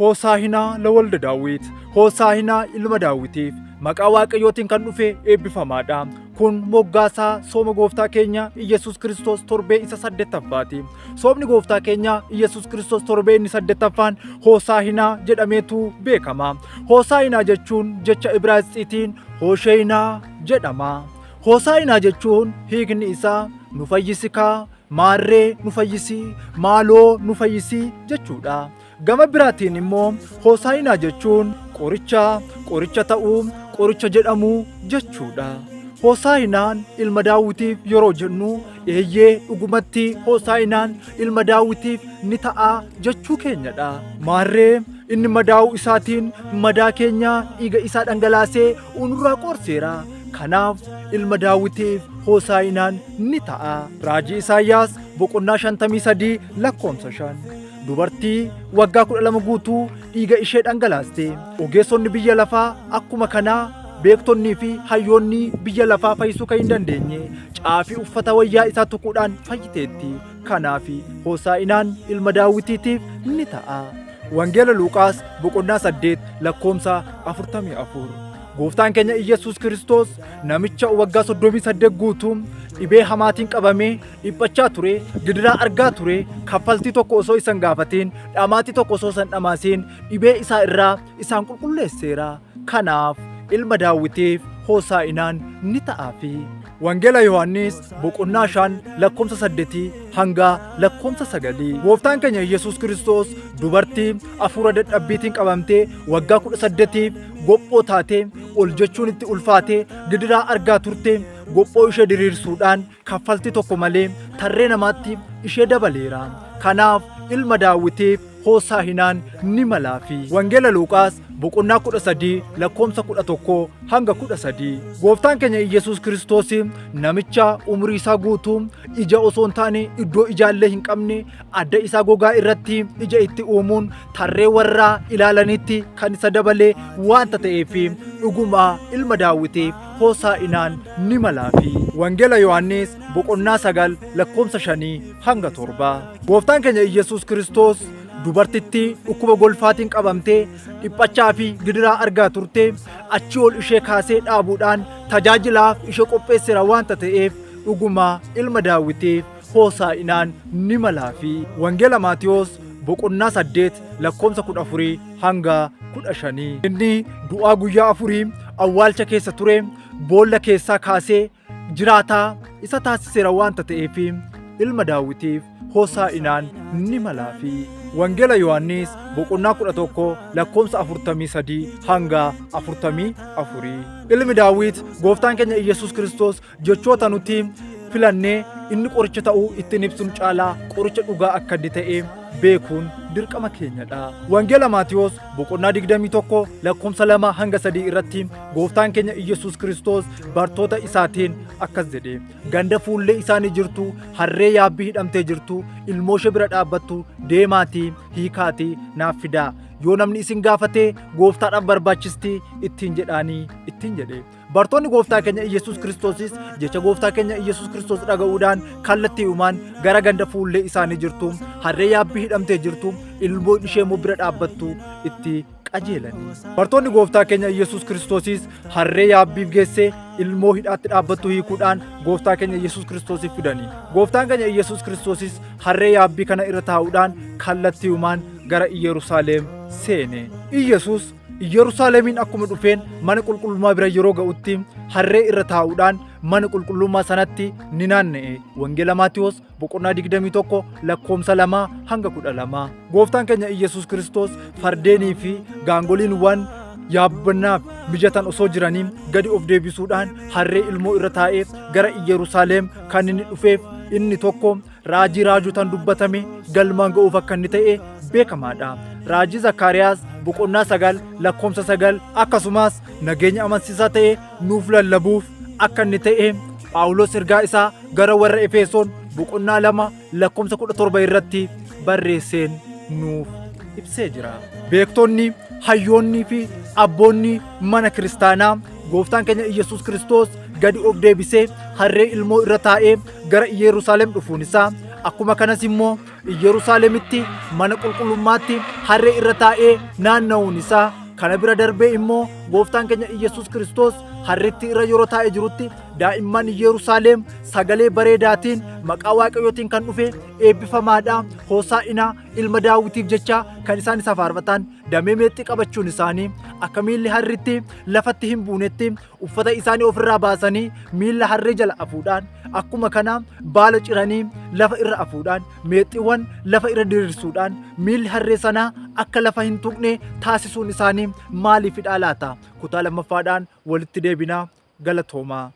Hoosaa'inaa lawalda Daawit, Hoosaa'inaa ilma Daawitiif, maqaa Waaqayyootiin kan dhufe eebbifamaadha. Kun moggaasaa sooma gooftaa keenya Iyyasuus Kiristoos torbee isa 8ffaati. Soomni gooftaa keenya Iyyasuus Kiristoos torbee inni 8ffaan Hoosaa'inaa jedhameetu beekama. Hoosaa'inaa jechuun jecha Ibraayisxiitiin Hoosheeyinaa jedhama. Hoosaa'inaa jechuun hiikni isaa nu fayyisikaa, maarree nu fayyisii, maaloo nu fayyisii jechuudha. Gama biraatiin immoo Hoosaa'inaa jechuun qoricha ta'uu, qoricha jedhamuu jechuudha. Hoosaa'inaan ilma Daawitiif yeroo jennu eeyyee dhugumatti Hoosaa'inaan ilma Daawitiif ni ta'a jechuu keenyadha. Maarree inni madaa'uu isaatiin madaa keenya dhiiga isaa dhangalaasee nurraa qoorseera. Kanaaf ilma Daawitiif Hoosaa'inaan ni ta'a. Raajii Isaayyaas boqonnaa 53 lakkoomsa 5. Dubartii waggaa 12 guutuu dhiiga ishee dhangalaaste. Ogeessonni biyya lafaa akkuma kanaa beektonnii fi hayyoonni biyya lafaa fayyisuu kan hin dandeenye caafii uffata wayyaa isaa tuquudhaan fayyiteetti. Kanaaf Hoosaa'inaan ilma Daawitiitiif ni ta'a. Wangeela Luuqaas boqonnaa 8 lakkoomsa 44. Gooftaan keenya Iyyasuus Kiristoos namicha waggaa 38 guutuu dhibee hamaatiin qabamee dhiphachaa ture, gidiraa argaa ture, kaffaltii tokko osoo isan gaafatiin, dhamaatii tokko osoo isan dhamaasiin dhibee isaa irraa isaan qulqulleesseera. Kanaaf ilma Daawitiif Hoosaa'inaan ni ta'aafi. Wangeela Yohaannis boqonnaa 5 lakkoomsa 8 hanga lakkoomsa 9. Gooftaan keenya Iyyasuus Kiristoos dubartii hafuura dadhabbiitiin qabamtee waggaa 18 gophoo taatee ol jechuun itti ulfaatee gidiraa argaa turte gophoo ishee diriirsuudhaan kaffaltii tokko malee tarree namaatti ishee dabaleera. Kanaaf ilma Daawitiif Hoosaa'inaan ni malaafi. Wangeela Luuqaas boqonnaa 13 lakkoomsa 11 hanga 13. Gooftaan keenya Iyyasuus Kiristoos namicha umurii isaa guutuu ija osoo hin taane iddoo ijaallee hin qabne adda isaa gogaa irratti ija itti uumuun tarree warraa ilaalanitti kan isa dabalee waanta ta'eef dhuguma ilma Daawitiif Hoosaa'inaan ni malaafi. Wangeela Yohaannis boqonnaa 9 lakkoomsa 5 hanga 7. Gooftaan keenya Iyyasuus Kiristoos dubartittii dhukkuba golfaatiin qabamtee dhiphachaa fi gidiraa argaa turte achi ol ishee kaasee dhaabuudhaan tajaajilaaf ishee qopheesseera waanta ta'eef dhuguma ilma Daawitiif Hoosaa'inaan ni malaafi. Wangeela Maatiyos boqonnaa 8 lakkoomsa 14 hanga 15. Inni du'aa guyyaa 4 awwaalcha keessa ture boolla keessaa kaasee jiraataa isa taasiseera waanta ta'eef ilma Daawitiif Hoosaa'inaan ni malaafi. Wangeela Yohaannis boqonnaa 11 lakkoomsa 43 hanga 44. Ilmi Daawit gooftaan keenya Iyyasuus Kiristoos jechoota nuti filannee inni qoricha ta'uu ittiin ibsuun caalaa qoricha dhugaa akka inni ta'e beekuun dirqama keenyadha. Wangeela Maatiyos boqonnaa 21 lakkoomsa 2 hanga 3 irratti gooftaan keenya Iyyasuus Kiristoos bartoota isaatiin akkas jedhe. Ganda fuullee isaanii jirtu harree yaabbii hidhamtee jirtu ilmoo ishee bira dhaabbattu deemaatii hiikaatii naaf fidaa. Yoo namni isin gaafatee gooftaadhaaf barbaachisti ittiin jedhe. Bartoonni gooftaa keenya Iyyasuus Kiristoosis jecha gooftaa keenya Iyyasuus Kiristoos dhaga'uudhaan kallattiidhumaan gara ganda fuullee isaanii jirtu harree yaabbii hidhamtee jirtu ilmoo ishee bira dhaabbattu itti qajeelanii. Bartoonni gooftaa keenya Iyyasuus Kiristoosis harree yaabbiif geessee ilmoo hidhaatti dhaabbattu hiikuudhaan gooftaa keenya Iyyasuus Kiristoosiif fidanii. Gooftaan keenya Iyyasuus Kiristoosis harree yaabbii kana irra taa'uudhaan kallattiidhumaan gara Yerusaalem seene. Iyyasuus Yerusaalemiin akkuma dhufeen mana qulqullummaa bira yeroo ga'utti harree irra taa'uudhaan mana qulqullummaa sanatti ni naanna'e. Wangeela Maatiyos boqonnaa 21 lakkoomsa 2 hanga 12. Gooftaan keenya Iyyasuus Kiristoos fardeenii fi gaangoliiwwan yaabbannaaf mijatan osoo jiranii gadi of deebisuudhaan harree ilmoo irra taa'ee gara Yerusaalem kan inni dhufeef inni tokko raajii raajotaan dubbatame galmaan ga'uuf akka inni ta'e beekamaadha. Raajii Zakkaariyaas boqonnaa 9 lakkoomsa 9 akkasumas nageenya amansiisaa ta'e nuuf lallabuuf akka inni ta'e Phaawulos ergaa isaa gara warra Efesoon boqonnaa 2 lakkoomsa 17 irratti barreesseen nuuf ibsee jira. Beektonni, hayyoonnii fi abboonni mana kiristaanaa gooftaan keenya Iyyasuus Kiristoos gadi of deebisee harree ilmoo irra taa'ee gara Yerusaalem dhufuun isaa akkuma kanas immoo Yerusaalemitti mana qulqullummaatti harree irra taa'ee naanna'uun isaa kana bira darbee immoo gooftaan keenya Iyesuus Kiristoos harreetti irra yeroo taa'ee jirutti daa'imman Yerusaalem sagalee bareedaatiin maqaa Waaqayyootiin kan dhufe eebbifamaadha. Hoosaa'inaa ilma Daawitiif jecha kan isaan isa faarfatan damee meexxii qabachuun isaanii akka miilli harritti lafatti hin buunetti uffata isaanii ofirraa baasanii miilla harree jala afuudhaan akkuma kana baala ciranii lafa irra afuudhaan meexxiiwwan lafa irra diriirsuudhaan miilli harree sanaa akka lafa hin tuqne taasisuun isaanii maaliifidha laata? Kutaa lammaffaadhaan walitti deebinaa. Galatoomaa.